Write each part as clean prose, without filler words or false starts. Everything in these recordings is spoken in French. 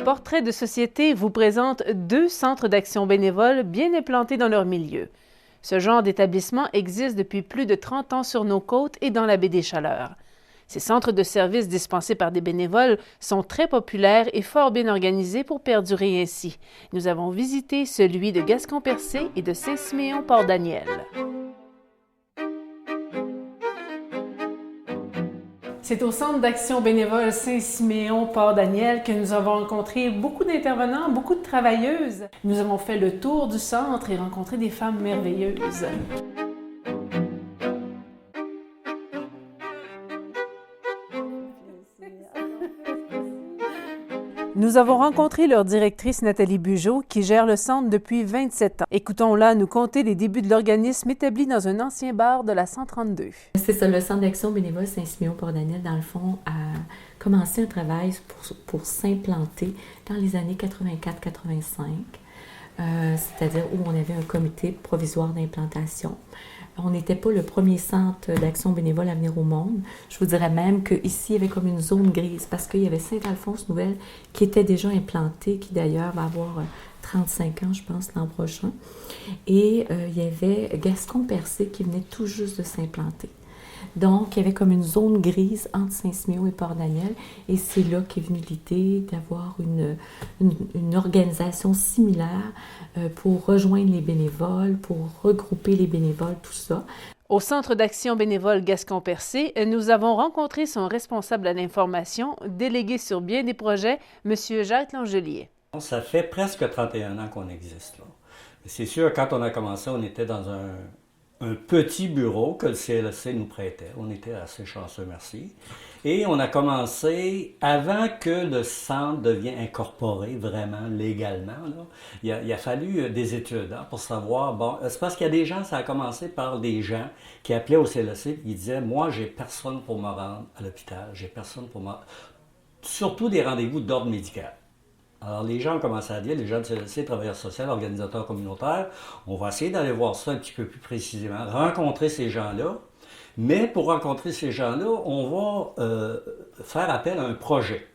Portrait de société vous présente 2 centres d'action bénévoles bien implantés dans leur milieu. Ce genre d'établissement existe depuis plus de 30 ans sur nos côtes et dans la baie des Chaleurs. Ces centres de services dispensés par des bénévoles sont très populaires et fort bien organisés pour perdurer ainsi. Nous avons visité celui de Gascon-Percé et de Saint-Siméon-Port-Daniel. C'est au Centre d'action bénévole Saint-Siméon-Port-Daniel que nous avons rencontré beaucoup d'intervenants, beaucoup de travailleuses. Nous avons fait le tour du centre et rencontré des femmes merveilleuses. Nous avons rencontré leur directrice Nathalie Bugeaud qui gère le centre depuis 27 ans. Écoutons-la nous conter les débuts de l'organisme établi dans un ancien bar de la 132. C'est ça, le Centre d'action bénévole Saint-Siméon-Port-Daniel, dans le fond, a commencé un travail pour s'implanter dans les années 84-85, c'est-à-dire où on avait un comité provisoire d'implantation. On n'était pas le premier centre d'action bénévole à venir au monde. Je vous dirais même qu'ici, il y avait comme une zone grise parce qu'il y avait Saint-Alphonse-Nouvelle qui était déjà implanté, qui d'ailleurs va avoir 35 ans, je pense, l'an prochain. Et il y avait Gascon-Percé qui venait tout juste de s'implanter. Donc, il y avait comme une zone grise entre Saint-Siméon et Port-Daniel. Et c'est là qu'est venue l'idée d'avoir une organisation similaire pour rejoindre les bénévoles, pour regrouper les bénévoles, tout ça. Au Centre d'action bénévole Gascon-Percé, nous avons rencontré son responsable à l'information, délégué sur bien des projets, M. Jacques Langelier. Ça fait presque 31 ans qu'on existe, là. C'est sûr, quand on a commencé, on était dans un petit bureau que le CLSC nous prêtait. On était assez chanceux, merci. Et on a commencé, avant que le centre devienne incorporé vraiment légalement, là, il a fallu des études pour savoir, bon, c'est parce qu'il y a des gens, ça a commencé par des gens qui appelaient au CLSC et qui disaient, moi, j'ai personne pour me rendre à l'hôpital, j'ai personne pour me... Surtout des rendez-vous d'ordre médical. Alors, les gens ont commencé à dire, les gens de CLSC, travailleurs sociaux, organisateurs communautaires, on va essayer d'aller voir ça un petit peu plus précisément, rencontrer ces gens-là. Mais pour rencontrer ces gens-là, on va faire appel à un projet.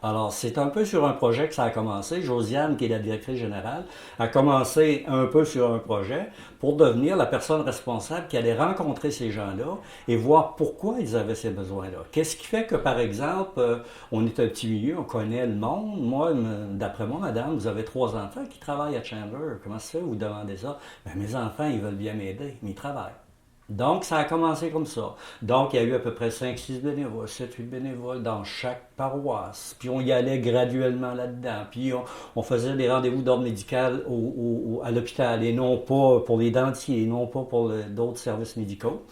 Alors, c'est un peu sur un projet que ça a commencé. Josiane, qui est la directrice générale, a commencé un peu sur un projet pour devenir la personne responsable qui allait rencontrer ces gens-là et voir pourquoi ils avaient ces besoins-là. Qu'est-ce qui fait que, par exemple, on est un petit milieu, on connaît le monde. Moi, d'après moi, madame, vous avez 3 enfants qui travaillent à Chandler. Comment ça fait vous demandez ça? Bien, mes enfants, ils veulent bien m'aider, mais ils travaillent. Donc, ça a commencé comme ça. Donc, il y a eu à peu près 5-6 bénévoles, 7-8 bénévoles dans chaque paroisse. Puis, on y allait graduellement là-dedans. Puis, on faisait des rendez-vous d'ordre médical à l'hôpital et non pas pour les dentiers, non pas pour d'autres services médicaux.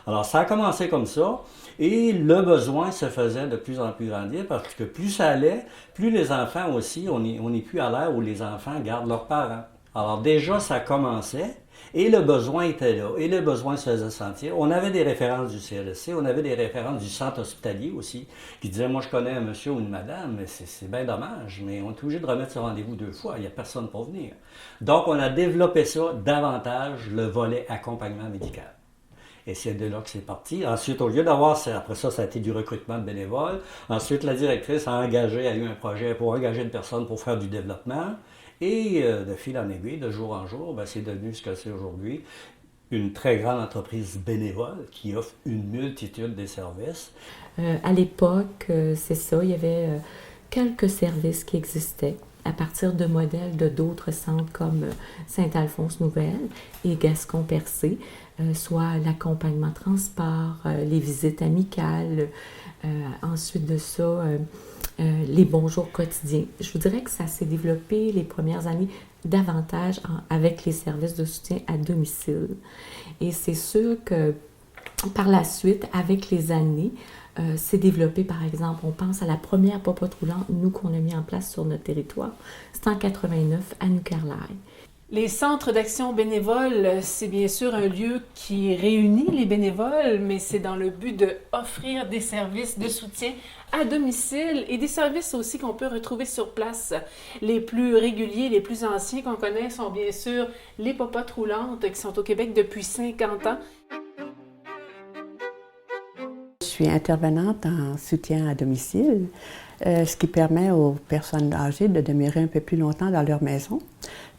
Alors, ça a commencé comme ça. Et le besoin se faisait de plus en plus grandir parce que plus ça allait, plus les enfants aussi, on n'est plus à l'ère où les enfants gardent leurs parents. Alors, déjà, ça commençait. Et le besoin était là, et le besoin se faisait sentir. On avait des références du CLSC, on avait des références du centre hospitalier aussi, qui disaient, moi je connais un monsieur ou une madame, mais c'est bien dommage, mais on est obligé de remettre ce rendez-vous 2 fois, il n'y a personne pour venir. Donc on a développé ça davantage, le volet accompagnement médical. Et c'est de là que c'est parti. Ensuite, au lieu d'avoir, après ça, ça a été du recrutement de bénévoles. Ensuite, la directrice a eu un projet pour engager une personne pour faire du développement. Et de fil en aiguille, de jour en jour, c'est devenu ce que c'est aujourd'hui, une très grande entreprise bénévole qui offre une multitude de services. À l'époque, c'est ça, il y avait quelques services qui existaient à partir de modèles de d'autres centres comme Saint-Alphonse-Nouvelle et Gascon-Percé, soit l'accompagnement transport, les visites amicales, ensuite de ça, les bonjours quotidiens. Je vous dirais que ça s'est développé les premières années davantage avec les services de soutien à domicile. Et c'est sûr que par la suite, avec les années, s'est développé, par exemple, on pense à la première popote roulante, nous, qu'on a mis en place sur notre territoire. C'est en 89 à New Carlisle. Les centres d'action bénévole, c'est bien sûr un lieu qui réunit les bénévoles, mais c'est dans le but d'offrir des services de soutien à domicile et des services aussi qu'on peut retrouver sur place. Les plus réguliers, les plus anciens qu'on connaît sont bien sûr les popotes roulantes qui sont au Québec depuis 50 ans. Je suis intervenante en soutien à domicile, ce qui permet aux personnes âgées de demeurer un peu plus longtemps dans leur maison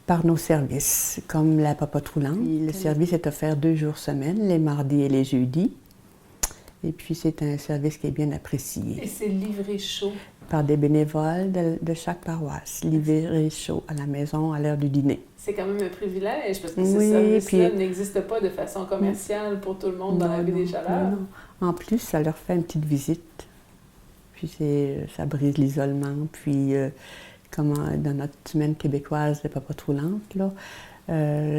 par nos services, comme la popote roulante. Le service est offert 2 jours semaine, les mardis et les jeudis. Et puis, c'est un service qui est bien apprécié. Et c'est livré chaud? Par des bénévoles de chaque paroisse, livré chaud à la maison à l'heure du dîner. C'est quand même un privilège, parce que Oui, ce service-là puis... n'existe pas de façon commerciale pour tout le monde dans la baie des Chaleurs. Non. En plus, ça leur fait une petite visite. Puis ça brise l'isolement. Puis, comme dans notre semaine québécoise de popote roulante, là,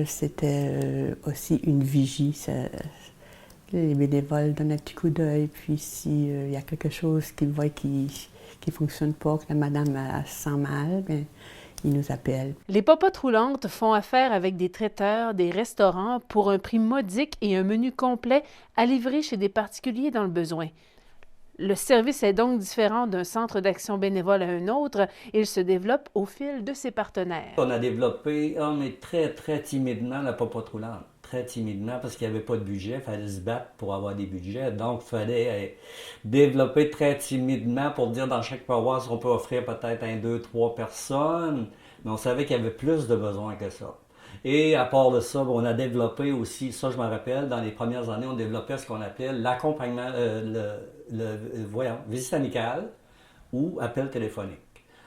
c'était aussi une vigie. Les bénévoles donnent un petit coup d'œil, puis s'il y a quelque chose qu'ils voient qui ne fonctionne pas, que la madame se sent mal, bien, ils nous appellent. Les popotes roulantes font affaire avec des traiteurs, des restaurants pour un prix modique et un menu complet à livrer chez des particuliers dans le besoin. Le service est donc différent d'un centre d'action bénévole à un autre. Il se développe au fil de ses partenaires. On a développé, mais très, très timidement, la popote roulante. Très timidement, parce qu'il n'y avait pas de budget. Il fallait se battre pour avoir des budgets. Donc, il fallait développer très timidement pour dire dans chaque paroisse, on peut offrir peut-être 1, 2, 3 personnes. Mais on savait qu'il y avait plus de besoins que ça. Et à part de ça, on a développé aussi, ça je me rappelle, dans les premières années, on développait ce qu'on appelait l'accompagnement, visite amicale ou appel téléphonique.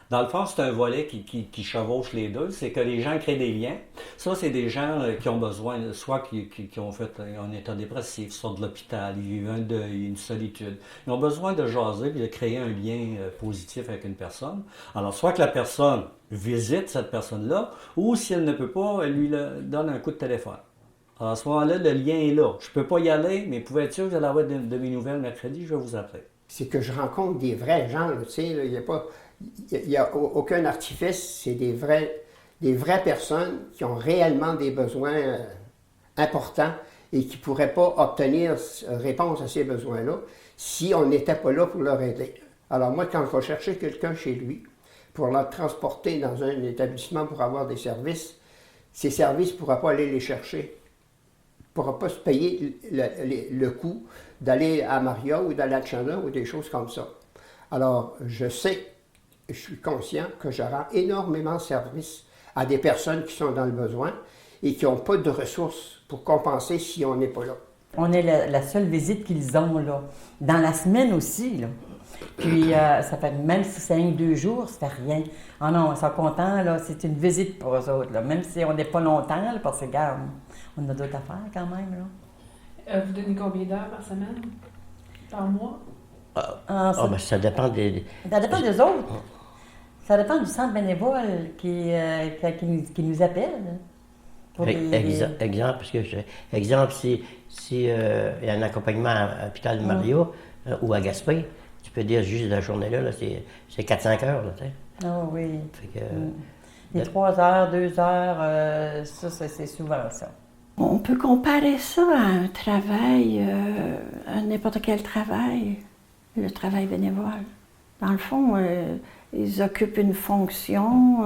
Dans le fond, c'est un volet qui chevauche les deux, c'est que les gens créent des liens. Ça, c'est des gens qui ont besoin, soit qui ont fait un état dépressif, sortent de l'hôpital, ils vivent un deuil, une solitude. Ils ont besoin de jaser et de créer un lien positif avec une personne. Alors, soit que la personne visite cette personne-là, ou si elle ne peut pas, elle lui donne un coup de téléphone. Alors, à ce moment-là, le lien est là. Je ne peux pas y aller, mais pouvez être sûr que vous allez avoir de mes nouvelles mercredi, je vais vous appeler. C'est que je rencontre des vrais gens, là, tu sais, il n'y a pas... Il n'y a aucun artifice, c'est des vraies personnes qui ont réellement des besoins importants et qui ne pourraient pas obtenir réponse à ces besoins-là si on n'était pas là pour leur aider. Alors moi, quand je vais chercher quelqu'un chez lui pour le transporter dans un établissement pour avoir des services, ces services ne pourront pas aller les chercher. Il ne pourra pas se payer le coût d'aller à Maria ou d'aller à Chandler ou des choses comme ça. Alors, je suis conscient que je rends énormément de service à des personnes qui sont dans le besoin et qui n'ont pas de ressources pour compenser si on n'est pas là. On est la seule visite qu'ils ont, là. Dans la semaine aussi, là. Puis, ça fait, même si c'est 1 ou 2 jours, ça fait rien. Ah non, ils sont contents, là. C'est une visite pour eux autres, là. Même si on n'est pas longtemps, là, parce que, regarde, on a d'autres affaires quand même, là. Vous donnez combien d'heures par semaine? Par mois? Ben, ça dépend des... Ça dépend des autres. Ça dépend du centre bénévole qui nous appelle. Exemple, si il y a un accompagnement à l'hôpital de Mario ou à Gaspé, tu peux dire juste la journée-là, c'est 4-5 heures. Là, Ah oui. Fait que, les 3 heures, 2 heures, ça, c'est souvent ça. On peut comparer ça à un travail, à n'importe quel travail, le travail bénévole. Dans le fond, ils occupent une fonction,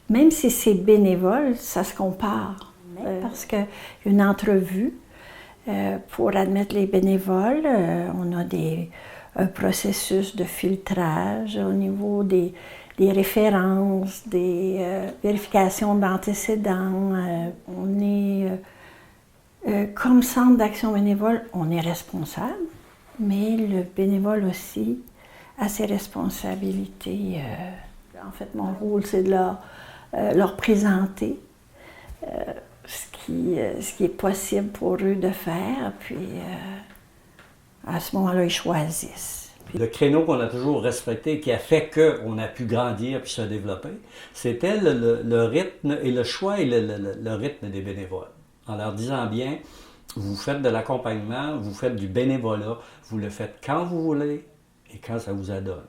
même si c'est bénévole, ça se compare. Parce qu'une entrevue, pour admettre les bénévoles, on a un processus de filtrage au niveau des références, des vérifications d'antécédents. On est, comme centre d'action bénévole, on est responsable, mais le bénévole aussi a ses responsabilités. En fait, mon rôle, c'est de leur présenter ce qui est possible pour eux de faire, puis à ce moment-là, ils choisissent. Le créneau qu'on a toujours respecté, qui a fait qu'on a pu grandir puis se développer, c'était le rythme et le choix et le rythme des bénévoles. En leur disant bien, vous faites de l'accompagnement, vous faites du bénévolat, vous le faites quand vous voulez et quand ça vous adonne.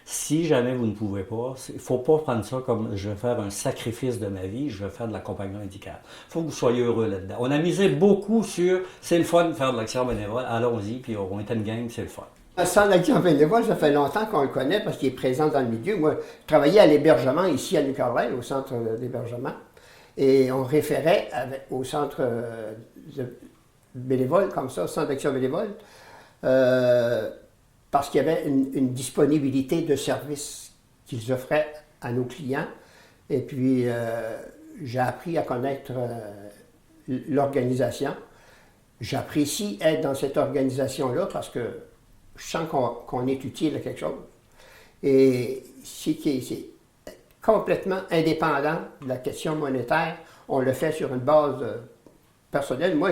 Si jamais vous ne pouvez pas, il ne faut pas prendre ça comme je vais faire un sacrifice de ma vie, je vais faire de l'accompagnement médical. Il faut que vous soyez heureux là-dedans. On a misé beaucoup sur c'est le fun de faire de l'action bénévole, allons-y, puis on est une gang, c'est le fun. Le centre d'action bénévole, ça fait longtemps qu'on le connaît parce qu'il est présent dans le milieu. Moi, je travaillais à l'hébergement ici à New Carlisle, au centre d'hébergement, et on référait au centre bénévole, comme ça, au centre d'action bénévole, parce qu'il y avait une disponibilité de services qu'ils offraient à nos clients. Et puis, j'ai appris à connaître l'organisation. J'apprécie être dans cette organisation-là parce que je sens qu'on est utile à quelque chose. Et c'est complètement indépendant de la question monétaire. On le fait sur une base personnelle. Moi,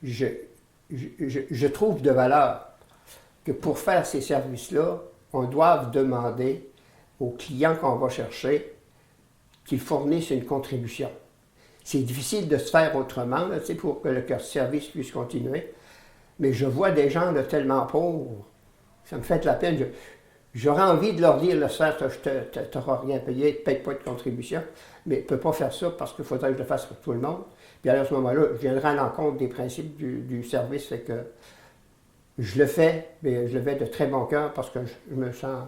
je trouve de valeur que pour faire ces services-là, on doit demander aux clients qu'on va chercher qu'ils fournissent une contribution. C'est difficile de se faire autrement là, pour que le service puisse continuer. Mais je vois des gens là, tellement pauvres, ça me fait de la peine. J'aurais envie de leur dire, le soir, tu n'auras rien payé, ne paye pas de contribution, mais je ne peux pas faire ça parce qu'il faudrait que je le fasse pour tout le monde. Puis à ce moment-là, je viendrai à l'encontre des principes du service, fait que je le fais, mais je le fais de très bon cœur parce que je me sens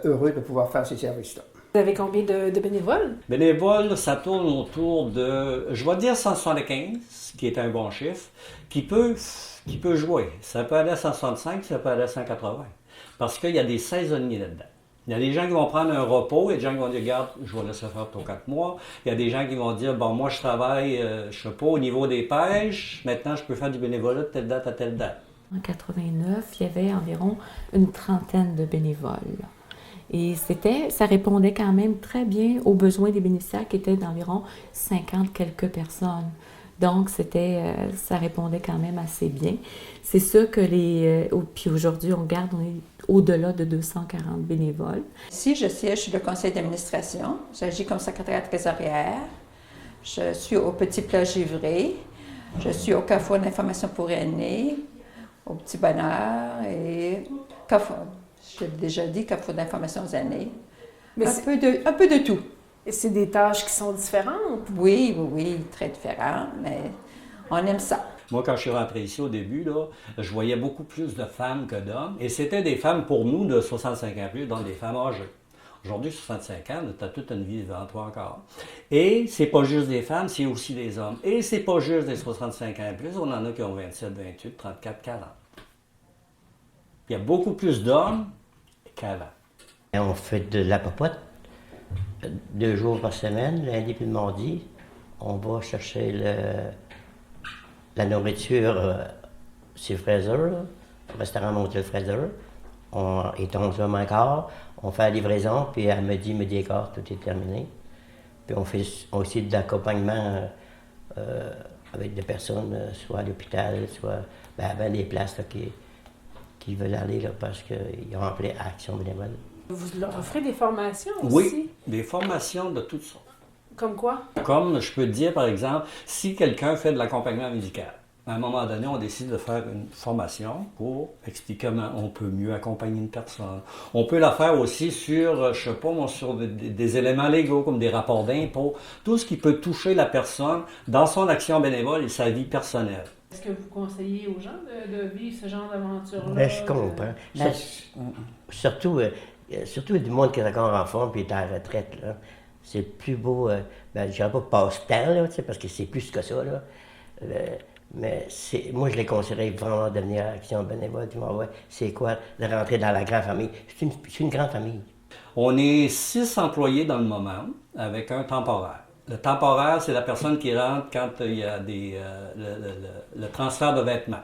heureux de pouvoir faire ces services-là. Vous avez combien de bénévoles? Bénévoles, ça tourne autour de, je vais dire 175, qui est un bon chiffre, qui peut jouer. Ça peut aller à 165, ça peut aller à 180. Parce qu'il y a des saisonniers là-dedans. Il y a des gens qui vont prendre un repos, il y a des gens qui vont dire, regarde, je vais laisser faire pour 4 mois. Il y a des gens qui vont dire, bon, moi je travaille, je sais pas, au niveau des pêches, maintenant je peux faire du bénévolat de telle date à telle date. En 89, il y avait environ une trentaine de bénévoles. Et ça répondait quand même très bien aux besoins des bénéficiaires qui étaient d'environ 50 quelques personnes. Donc, ça répondait quand même assez bien. C'est sûr que puis aujourd'hui, on est au-delà de 240 bénévoles. Ici, je siège sur le conseil d'administration. J'agis comme secrétaire trésorière. Je suis au Petit Plat Givré. Je suis au Carrefour d'information pour aînés, au Petit Bonheur et Carrefour. J'ai déjà dit Carrefour d'information aux aînés. Mais un peu de tout. Et c'est des tâches qui sont différentes? Oui, très différentes, mais on aime ça. Moi, quand je suis rentré ici au début, là, je voyais beaucoup plus de femmes que d'hommes. Et c'était des femmes, pour nous, de 65 ans plus, donc des femmes âgées. Aujourd'hui, 65 ans, tu as toute une vie devant toi encore. Et c'est pas juste des femmes, c'est aussi des hommes. Et c'est pas juste des 65 ans plus, on en a qui ont 27, 28, 34, 40. Il y a beaucoup plus d'hommes qu'avant. On fait de la popote 2 jours par semaine, lundi puis le mardi. On va chercher la nourriture chez Fraser, au restaurant Motel Fraser. Il est 11h15, on fait la livraison, puis à midi et quart, tout est terminé. Puis on fait aussi de l'accompagnement avec des personnes, soit à l'hôpital, soit à des places là, qui veulent aller là, parce qu'ils ont appelé Action bénévole. Vous leur offrez des formations aussi? Oui, des formations de toutes sortes. Comme quoi? Comme je peux te dire, par exemple, si quelqu'un fait de l'accompagnement médical, à un moment donné, on décide de faire une formation pour expliquer comment on peut mieux accompagner une personne. On peut la faire aussi sur, je sais pas, sur des éléments légaux, comme des rapports d'impôts, tout ce qui peut toucher la personne dans son action bénévole et sa vie personnelle. Est-ce que vous conseillez aux gens de vivre ce genre d'aventure-là? Ben, je comprends. Surtout du monde qui est encore en forme et est à la retraite, là. C'est plus beau, je dirais pas passe-temps, là, parce que c'est plus que ça, là. Mais moi, je les conseillerais vraiment de venir à Action bénévole. Tu m'envoies, c'est quoi de rentrer dans la grande famille? C'est une grande famille. On est 6 employés dans le moment, avec un temporaire. Le temporaire, c'est la personne qui rentre quand il y a le transfert de vêtements.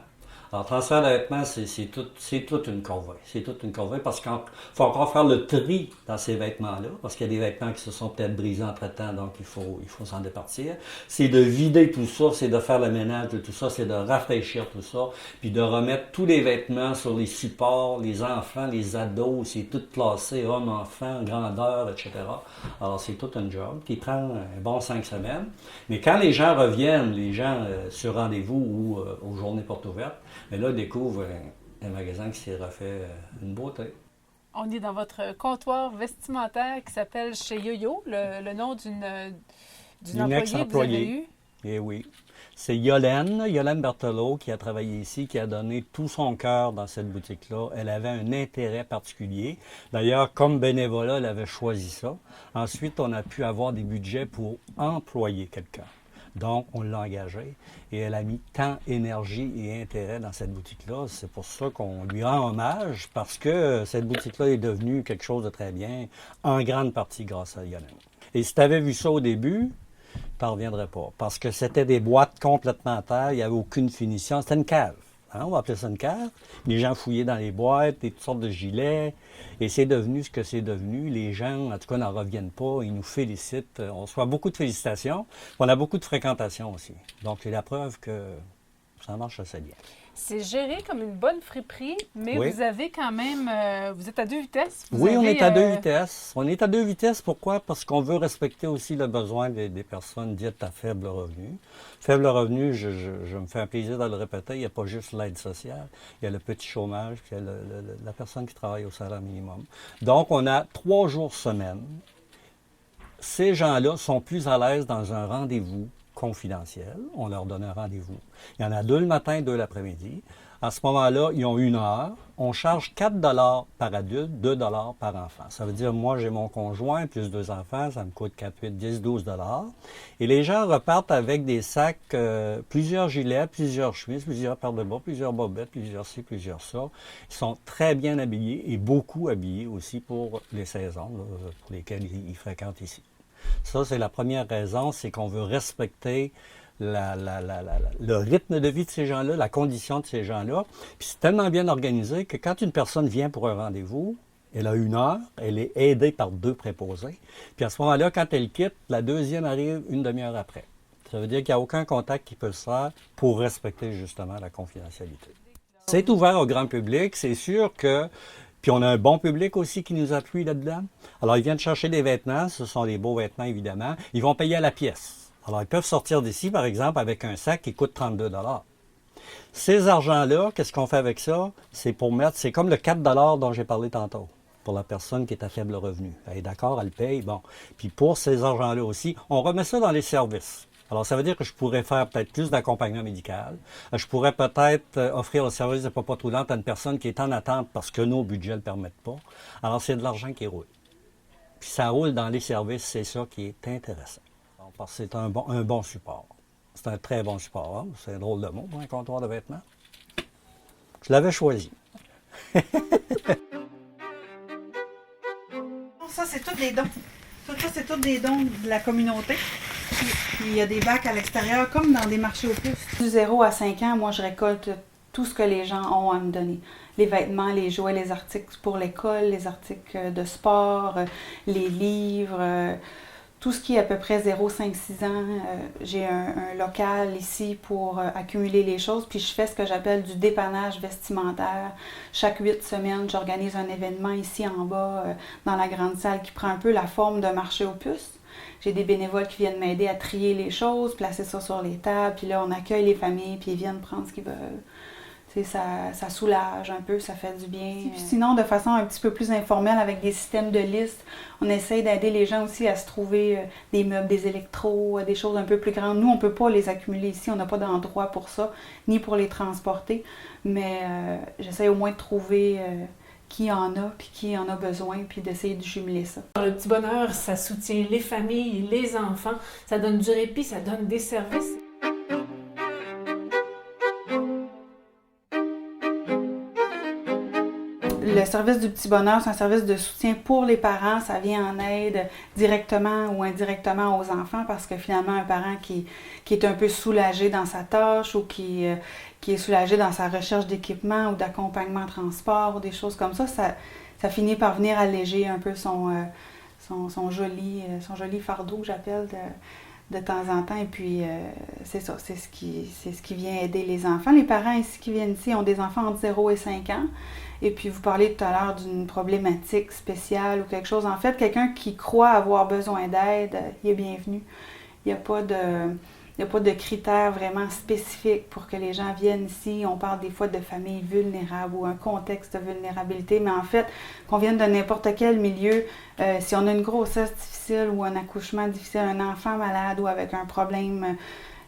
Alors, transfert de vêtements, c'est toute une corvée. C'est toute une corvée parce qu'il faut encore faire le tri dans ces vêtements-là, parce qu'il y a des vêtements qui se sont peut-être brisés entre-temps, donc il faut s'en départir. C'est de vider tout ça, c'est de faire le ménage de tout ça, c'est de rafraîchir tout ça, puis de remettre tous les vêtements sur les supports, les enfants, les ados, c'est tout classé, hommes, enfants, grandeur, etc. Alors, c'est tout un job qui prend un bon 5 semaines. Mais quand les gens reviennent, sur rendez-vous ou aux journées portes ouvertes, mais là, ils découvrent un magasin qui s'est refait une beauté. On est dans votre comptoir vestimentaire qui s'appelle chez Yo-Yo, le nom d'une employée que vous avez eue. Eh oui. C'est Yolène Berthelot qui a travaillé ici, qui a donné tout son cœur dans cette boutique-là. Elle avait un intérêt particulier. D'ailleurs, comme bénévolat, elle avait choisi ça. Ensuite, on a pu avoir des budgets pour employer quelqu'un. Donc, on l'a engagée et elle a mis tant d'énergie et intérêt dans cette boutique-là. C'est pour ça qu'on lui rend hommage, parce que cette boutique-là est devenue quelque chose de très bien, en grande partie grâce à Lionel. Et si tu avais vu ça au début, tu n'en reviendrais pas, parce que c'était des boîtes complètement à terre, il n'y avait aucune finition, c'était une cave. Hein, on va appeler ça une cave. Les gens fouillaient dans les boîtes, toutes sortes de gilets, et c'est devenu ce que c'est devenu. Les gens, en tout cas, n'en reviennent pas, ils nous félicitent. On reçoit beaucoup de félicitations. On a beaucoup de fréquentation aussi. Donc, c'est la preuve que ça marche assez bien. C'est géré comme une bonne friperie, mais Oui. vous avez quand même... vous êtes à 2 vitesses? Oui, on est à 2 vitesses. On est à 2 vitesses, pourquoi? Parce qu'on veut respecter aussi le besoin des personnes dites à faible revenu. Faible revenu, je me fais un plaisir de le répéter, il n'y a pas juste l'aide sociale, il y a le petit chômage, puis il y a la personne qui travaille au salaire minimum. Donc, on a 3 jours semaine. Ces gens-là sont plus à l'aise dans un rendez-vous confidentiel. On leur donne un rendez-vous. Il y en a 2 le matin, 2 l'après-midi. À ce moment-là, ils ont 1 heure. On charge 4 $ par adulte, 2 $ par enfant. Ça veut dire, moi, j'ai mon conjoint plus 2 enfants, ça me coûte 4, 8, 10, 12 $. Et les gens repartent avec des sacs, plusieurs gilets, plusieurs chemises, plusieurs paires de bas, plusieurs bobettes, plusieurs ci, plusieurs ça. Ils sont très bien habillés et beaucoup habillés aussi pour les saisons là, pour lesquelles ils fréquentent ici. Ça, c'est la première raison, c'est qu'on veut respecter le rythme de vie de ces gens-là, la condition de ces gens-là. Puis c'est tellement bien organisé que quand une personne vient pour un rendez-vous, elle a 1 heure, elle est aidée par 2 préposés. Puis à ce moment-là, quand elle quitte, la deuxième arrive 1 demi-heure après. Ça veut dire qu'il n'y a aucun contact qui peut se faire pour respecter justement la confidentialité. C'est ouvert au grand public, c'est sûr que... Puis on a un bon public aussi qui nous appuie là-dedans. Alors ils viennent chercher des vêtements, ce sont des beaux vêtements évidemment. Ils vont payer à la pièce. Alors ils peuvent sortir d'ici par exemple avec un sac qui coûte 32 $. Ces argents-là, qu'est-ce qu'on fait avec ça? C'est pour mettre, c'est comme le 4 $ dont j'ai parlé tantôt, pour la personne qui est à faible revenu. Elle est d'accord, elle paye, bon. Puis pour ces argents-là aussi, on remet ça dans les services. Alors, ça veut dire que je pourrais faire peut-être plus d'accompagnement médical. Je pourrais peut-être offrir le service de papa roulante à une personne qui est en attente parce que nos budgets ne le permettent pas. Alors, c'est de l'argent qui roule. Puis ça roule dans les services, c'est ça qui est intéressant. Parce que c'est un bon support. C'est un très bon support. Hein? C'est un drôle de mot pour un comptoir de vêtements. Je l'avais choisi. Ça, c'est tous des dons. Ça, c'est tous des dons de la communauté. Puis il y a des bacs à l'extérieur, comme dans des marchés aux puces. Du 0 à 5 ans, moi, je récolte tout ce que les gens ont à me donner. Les vêtements, les jouets, les articles pour l'école, les articles de sport, les livres, tout ce qui est à peu près 0, 5, 6 ans. J'ai un local ici pour accumuler les choses. Puis je fais ce que j'appelle du dépannage vestimentaire. Chaque 8 semaines, j'organise un événement ici en bas, dans la grande salle, qui prend un peu la forme d'un marché aux puces. J'ai des bénévoles qui viennent m'aider à trier les choses, placer ça sur les tables, puis là, on accueille les familles, puis ils viennent prendre ce qu'ils veulent. Tu sais, ça soulage un peu, ça fait du bien. Puis sinon, de façon un petit peu plus informelle, avec des systèmes de listes, on essaye d'aider les gens aussi à se trouver des meubles, des électros, des choses un peu plus grandes. Nous, on ne peut pas les accumuler ici, on n'a pas d'endroit pour ça, ni pour les transporter, mais j'essaie au moins de trouver... qui en a, puis qui en a besoin, puis d'essayer de jumeler ça. Le petit bonheur, ça soutient les familles, les enfants, ça donne du répit, ça donne des services. Le service du petit bonheur, c'est un service de soutien pour les parents. Ça vient en aide directement ou indirectement aux enfants parce que finalement, un parent qui est un peu soulagé dans sa tâche ou qui est soulagé dans sa recherche d'équipement ou d'accompagnement en transport ou des choses comme ça, ça finit par venir alléger un peu son joli fardeau, j'appelle, de temps en temps. Et puis, c'est ça, c'est ce qui vient aider les enfants. Les parents ici qui viennent ici ont des enfants entre 0 et 5 ans. Et puis, vous parlez tout à l'heure d'une problématique spéciale ou quelque chose. En fait, quelqu'un qui croit avoir besoin d'aide, il est bienvenu. Il n'y a pas de critères vraiment spécifiques pour que les gens viennent ici. On parle des fois de familles vulnérables ou un contexte de vulnérabilité, mais en fait, qu'on vienne de n'importe quel milieu, si on a une grossesse difficile ou un accouchement difficile, un enfant malade ou avec un problème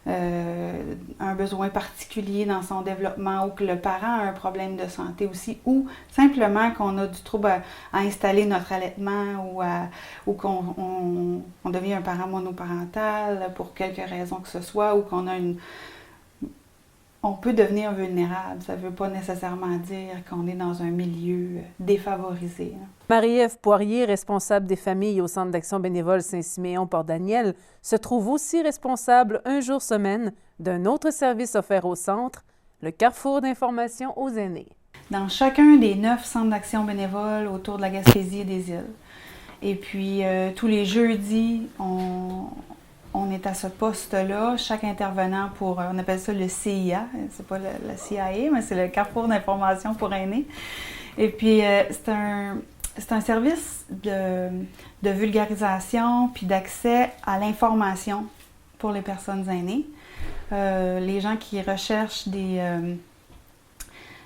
un besoin particulier dans son développement ou que le parent a un problème de santé aussi, ou simplement qu'on a du trouble à installer notre allaitement ou qu'on devient un parent monoparental pour quelque raison que ce soit, ou qu'on a on peut devenir vulnérable. Ça ne veut pas nécessairement dire qu'on est dans un milieu défavorisé. Marie-Ève Poirier, responsable des familles au Centre d'action bénévole Saint-Siméon-Port-Daniel, se trouve aussi responsable un jour semaine d'un autre service offert au centre, le Carrefour d'information aux aînés. Dans chacun des 9 centres d'action bénévole autour de la Gaspésie et des îles. Et puis, tous les jeudis, on est à ce poste-là, chaque intervenant on appelle ça le CIA, c'est pas le CIA, mais c'est le Carrefour d'information pour aînés. Et puis, c'est un service de vulgarisation puis d'accès à l'information pour les personnes aînées. Les gens qui recherchent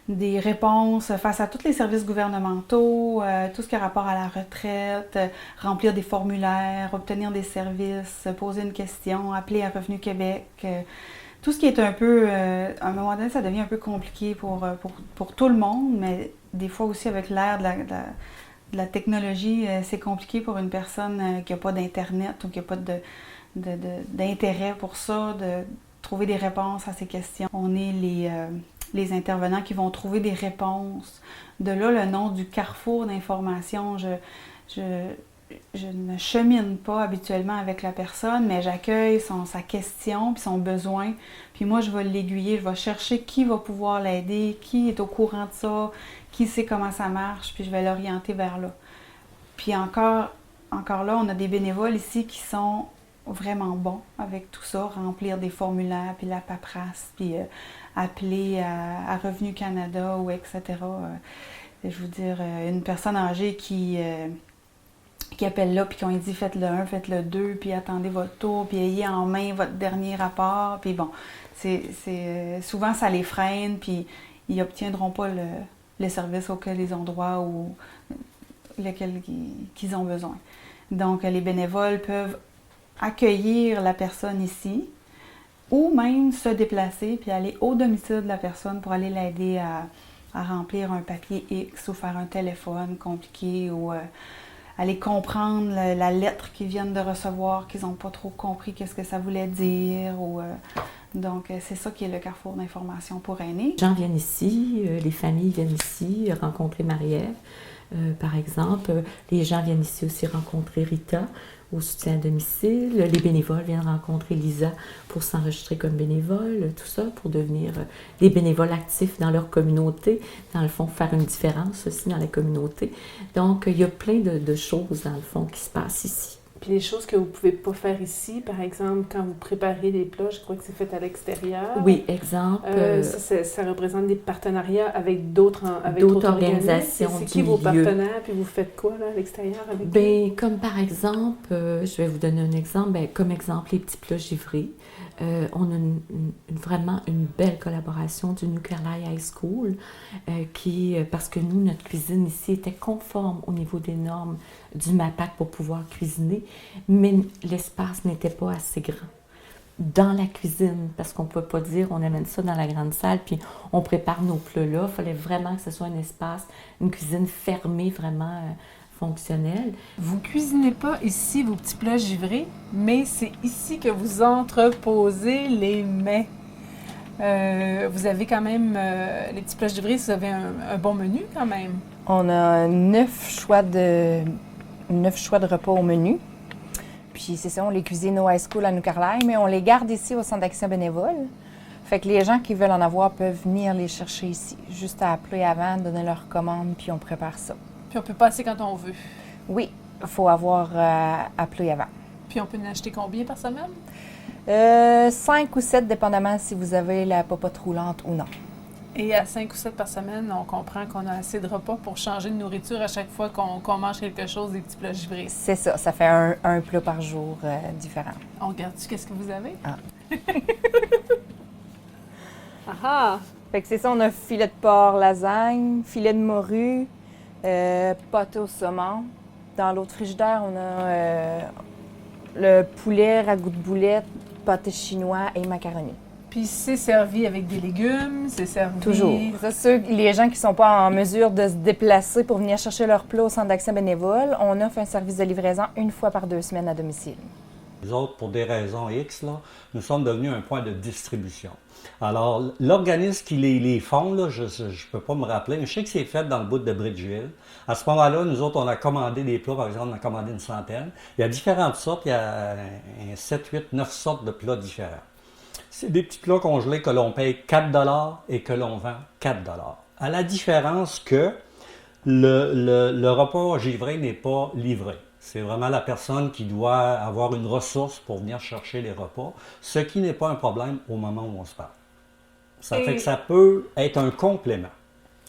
des réponses face à tous les services gouvernementaux, tout ce qui a rapport à la retraite, remplir des formulaires, obtenir des services, poser une question, appeler à Revenu Québec. Tout ce qui est un peu, à un moment donné, ça devient un peu compliqué pour tout le monde, mais des fois aussi avec l'ère de la technologie, c'est compliqué pour une personne qui n'a pas d'Internet ou qui n'a pas d'intérêt pour ça, de trouver des réponses à ces questions. On est les intervenants qui vont trouver des réponses. De là, le nom du Carrefour d'information. Je ne chemine pas habituellement avec la personne, mais j'accueille sa question puis son besoin. Puis moi, je vais l'aiguiller, je vais chercher qui va pouvoir l'aider, qui est au courant de ça, qui sait comment ça marche, puis je vais l'orienter vers là. Puis encore là, on a des bénévoles ici qui sont vraiment bons avec tout ça, remplir des formulaires, puis la paperasse, puis appeler à Revenu Canada ou etc. Je veux dire, une personne âgée qui appelle là, puis qu'on lui dit faites le 1, faites le 2, puis attendez votre tour, puis ayez en main votre dernier rapport, puis bon, souvent ça les freine, puis ils n'obtiendront pas les services auxquels ils ont droit ou lesquels qu'ils ont besoin. Donc, les bénévoles peuvent accueillir la personne ici ou même se déplacer puis aller au domicile de la personne pour aller l'aider à remplir un papier X ou faire un téléphone compliqué ou aller comprendre la lettre qu'ils viennent de recevoir, qu'ils n'ont pas trop compris qu'est-ce que ça voulait dire. Donc, c'est ça qui est le Carrefour d'information pour aînés. Les gens viennent ici, les familles viennent ici rencontrer Marie-Ève. Par exemple, les gens viennent ici aussi rencontrer Rita au soutien à domicile. Les bénévoles viennent rencontrer Lisa pour s'enregistrer comme bénévole, tout ça pour devenir des bénévoles actifs dans leur communauté, dans le fond, faire une différence aussi dans la communauté. Donc, il y a plein de choses, dans le fond, qui se passent ici. Puis les choses que vous ne pouvez pas faire ici, par exemple, quand vous préparez des plats, je crois que c'est fait à l'extérieur. Oui, exemple. Ça représente des partenariats avec d'autres organisations. C'est qui vos partenaires, puis vous faites quoi là, à l'extérieur avec eux? Comme par exemple, je vais vous donner un exemple, comme exemple les petits plats givrés. On a vraiment une belle collaboration du New Carlisle High School parce que nous, notre cuisine ici était conforme au niveau des normes du MAPAC pour pouvoir cuisiner, mais l'espace n'était pas assez grand dans la cuisine, parce qu'on ne peut pas dire on amène ça dans la grande salle puis on prépare nos plats là. Il fallait vraiment que ce soit un espace, une cuisine fermée, vraiment fonctionnelle. Vous cuisinez pas ici vos petits plats givrés, mais c'est ici que vous entreposez les mets. Vous avez quand même, les petits plats givrés, vous avez un bon menu quand même. On a 9 choix de repas au menu. Puis c'est ça, on les cuisine au high school à New Carlisle, mais on les garde ici au Centre d'action bénévole. Fait que les gens qui veulent en avoir peuvent venir les chercher ici. Juste à appeler avant, donner leur commande, puis on prépare ça. Puis on peut passer quand on veut. Oui, il faut avoir appelé avant. Puis on peut en acheter combien par semaine? 5 ou 7, dépendamment si vous avez la popote roulante ou non. Et à 5 ou 7 par semaine, on comprend qu'on a assez de repas pour changer de nourriture à chaque fois qu'on mange quelque chose, des petits plats givrés. C'est ça, ça fait un plat par jour différent. On regarde-tu qu'est-ce que vous avez? Ah. Ah! Fait que c'est ça, on a filet de porc, lasagne, filet de morue, pâté au saumon. Dans l'autre frigidaire, on a le poulet, ragoût de boulette, pâté chinois et macaroni. Puis c'est servi avec des légumes, c'est servi... Toujours. Les gens qui ne sont pas en mesure de se déplacer pour venir chercher leur plat au centre d'action bénévole, on offre un service de livraison 1 fois par 2 semaines à domicile. Nous autres, pour des raisons X, là, nous sommes devenus un point de distribution. Alors, l'organisme qui les font, là, je ne peux pas me rappeler, mais je sais que c'est fait dans le bout de Bridgeville. À ce moment-là, nous autres, on a commandé des plats, par exemple, on a commandé une centaine. Il y a différentes sortes, il y a 7, 8, 9 sortes de plats différents. C'est des petits plats congelés que l'on paye 4 $ et que l'on vend 4 $. À la différence que le repas givré n'est pas livré. C'est vraiment la personne qui doit avoir une ressource pour venir chercher les repas, ce qui n'est pas un problème au moment où on se parle. Ça fait que ça peut être un complément.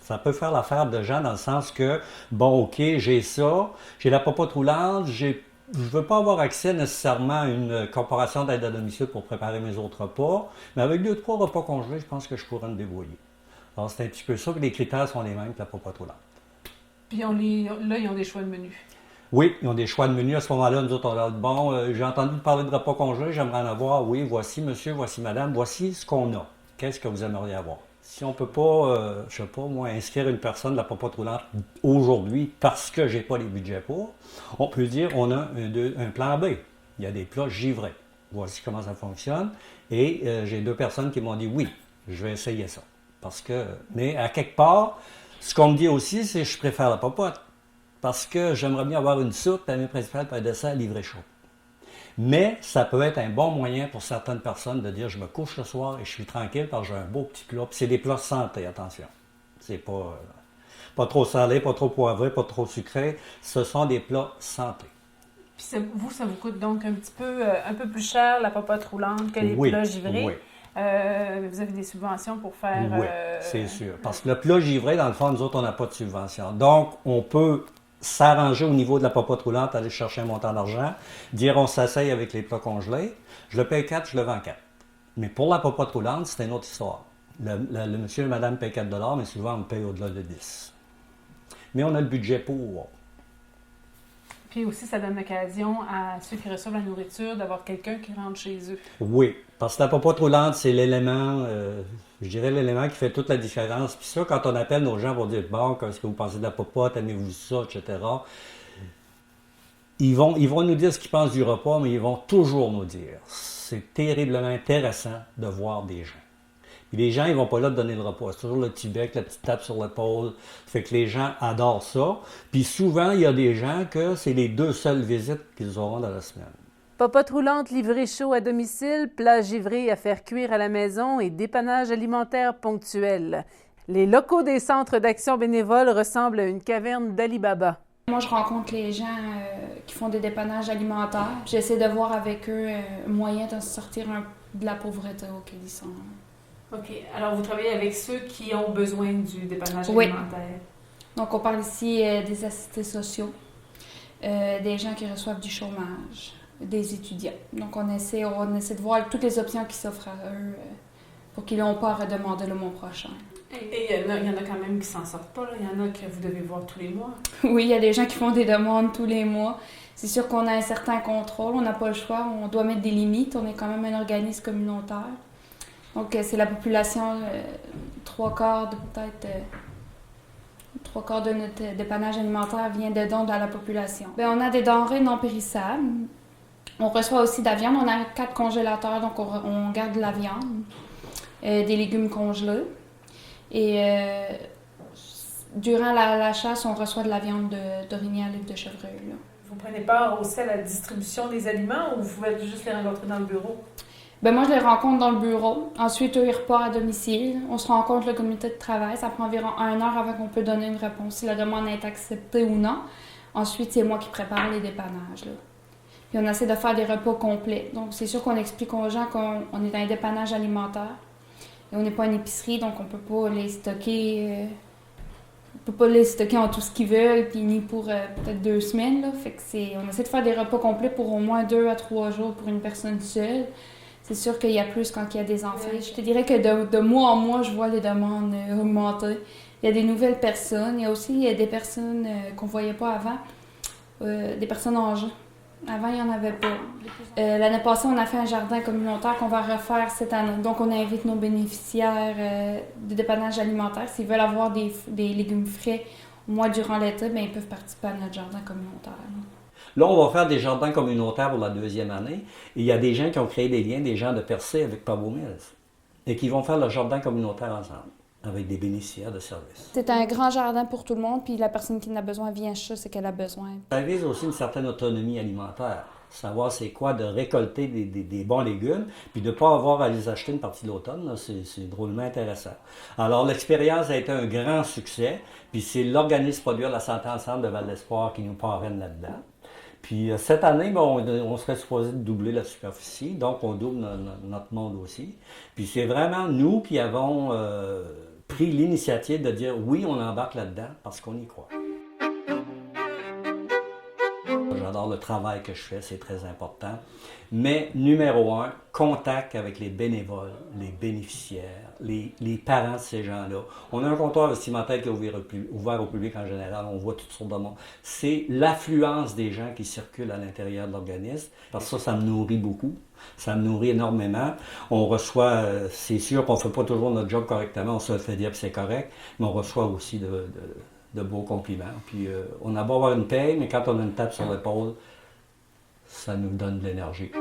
Ça peut faire l'affaire de gens dans le sens que, bon, OK, j'ai ça, j'ai la popote roulante, je ne veux pas avoir accès nécessairement à une corporation d'aide à domicile pour préparer mes autres repas, mais avec 2-3 repas congelés, je pense que je pourrais me débrouiller. Alors, c'est un petit peu ça que les critères sont les mêmes que la popote roulante. Puis là, ils ont des choix de menu. Oui, ils ont des choix de menu. À ce moment-là, nous autres, on leur dit, bon, j'ai entendu parler de repas congelés, j'aimerais en avoir. Oui, voici monsieur, voici madame, voici ce qu'on a. Qu'est-ce que vous aimeriez avoir? Si on ne peut pas, je ne sais pas, moi, inscrire une personne de la popote roulante aujourd'hui parce que je n'ai pas les budgets pour, on peut dire on a un plan B. Il y a des plats givrés. Voici comment ça fonctionne. Et j'ai 2 personnes qui m'ont dit oui, je vais essayer ça. Mais à quelque part, ce qu'on me dit aussi, c'est que je préfère la popote. Parce que j'aimerais bien avoir une soupe, un mets principal, puis un dessert livré chaud. Mais ça peut être un bon moyen pour certaines personnes de dire je me couche le soir et je suis tranquille parce que j'ai un beau petit plat. Puis c'est des plats santé, attention. C'est pas trop salé, pas trop poivré, pas trop sucré. Ce sont des plats santé. Puis ça vous coûte donc un peu plus cher la popote roulante que les plats givrés. Oui. Vous avez des subventions pour faire... Oui, c'est sûr. Parce que le plat givré, dans le fond, nous autres, on n'a pas de subvention. Donc, on peut s'arranger au niveau de la popote roulante, aller chercher un montant d'argent, dire on s'asseye avec les plats congelés, je le paye 4, je le vends 4. Mais pour la popote roulante, c'est une autre histoire. Le monsieur et madame paye 4 $, mais souvent on paye au-delà de 10. Mais on a le budget pour. Puis aussi, ça donne l'occasion à ceux qui reçoivent la nourriture d'avoir quelqu'un qui rentre chez eux. Oui, parce que la popote roulante, c'est l'élément, je dirais l'élément qui fait toute la différence. Puis ça, quand on appelle nos gens pour dire, bon, qu'est-ce que vous pensez de la popote, aimez-vous ça, etc. Ils vont nous dire ce qu'ils pensent du repas, mais ils vont toujours nous dire. C'est terriblement intéressant de voir des gens. Puis les gens, ils vont pas là te donner le repas. C'est toujours le petit bec, la petite tape sur l'épaule. Fait que les gens adorent ça. Puis souvent, il y a des gens que c'est les 2 seules visites qu'ils auront dans la semaine. Popote roulante livrée chaud à domicile, plats givrés à faire cuire à la maison et dépannage alimentaire ponctuel. Les locaux des centres d'action bénévole ressemblent à une caverne d'Ali Baba. Moi, je rencontre les gens qui font des dépannages alimentaires. J'essaie de voir avec eux un moyen de sortir de la pauvreté auquel ils sont. OK. Alors, vous travaillez avec ceux qui ont besoin du dépannage alimentaire. Donc, on parle ici des assistés sociaux, des gens qui reçoivent du chômage, des étudiants. Donc, on essaie de voir toutes les options qui s'offrent à eux pour qu'ils n'aient pas à redemander le mois prochain. Et il y en a quand même qui s'en sortent pas, là. Il y en a que vous devez voir tous les mois. Oui, il y a des gens qui font des demandes tous les mois. C'est sûr qu'on a un certain contrôle, on n'a pas le choix, on doit mettre des limites. On est quand même un organisme communautaire. Donc, c'est la population, 3/4 de notre dépannage alimentaire vient de dons dans la population. Bien, on a des denrées non périssables. On reçoit aussi de la viande. On a 4 congélateurs, donc on garde de la viande, des légumes congelés. Et durant la chasse, on reçoit de la viande d'orignal et de chevreuil. Là. Vous prenez part aussi à la distribution des aliments ou vous faites juste les rencontrer dans le bureau? Bien, moi, je les rencontre dans le bureau. Ensuite, eux, ils repartent à domicile. On se rencontre le comité de travail. Ça prend environ 1 heure avant qu'on peut donner une réponse si la demande est acceptée ou non. Ensuite, c'est moi qui prépare les dépannages. Là. Puis on essaie de faire des repas complets. Donc, c'est sûr qu'on explique aux gens qu'on est dans un dépannage alimentaire. Et on n'est pas une épicerie, donc on ne peut pas les stocker. On peut pas les stocker en tout ce qu'ils veulent, puis ni pour peut-être 2 semaines. Là. Fait que on essaie de faire des repas complets pour au moins 2 à 3 jours pour une personne seule. C'est sûr qu'il y a plus quand il y a des enfants. Je te dirais que de mois en mois, je vois les demandes augmenter. Il y a des nouvelles personnes. Il y a aussi des personnes qu'on ne voyait pas avant, des personnes âgées. Avant, il n'y en avait pas. L'année passée, on a fait un jardin communautaire qu'on va refaire cette année. Donc, on invite nos bénéficiaires de dépannage alimentaire. S'ils veulent avoir des légumes frais au moins durant l'été, bien, ils peuvent participer à notre jardin communautaire. Là, on va faire des jardins communautaires pour la 2e année. Et il y a des gens qui ont créé des liens, des gens de Percé avec Pabot Mills, et qui vont faire le jardin communautaire ensemble, avec des bénéficiaires de services. C'est un grand jardin pour tout le monde, puis la personne qui en a besoin vient chercher ce qu'elle a besoin. Ça vise aussi une certaine autonomie alimentaire. Savoir c'est quoi de récolter des bons légumes, puis de ne pas avoir à les acheter une partie de l'automne, c'est drôlement intéressant. Alors, l'expérience a été un grand succès, puis c'est l'organisme Produire la santé ensemble de Val d'Espoir qui nous parraine là-dedans. Puis cette année, on serait supposé de doubler la superficie, donc on double notre monde aussi. Puis c'est vraiment nous qui avons pris l'initiative de dire oui, on embarque là-dedans parce qu'on y croit. J'adore le travail que je fais, c'est très important. Mais numéro 1, contact avec les bénévoles, les bénéficiaires, les parents de ces gens-là. On a un comptoir vestimentaire qui est ouvert au public en général, on voit toutes sortes de monde. C'est l'affluence des gens qui circulent à l'intérieur de l'organisme, parce que ça me nourrit beaucoup. Ça me nourrit énormément. On reçoit, c'est sûr qu'on ne fait pas toujours notre job correctement, on se le fait dire que c'est correct, mais on reçoit aussi de beaux compliments. Puis on a beau avoir une paye, mais quand on a une tape sur l'épaule, ça nous donne de l'énergie.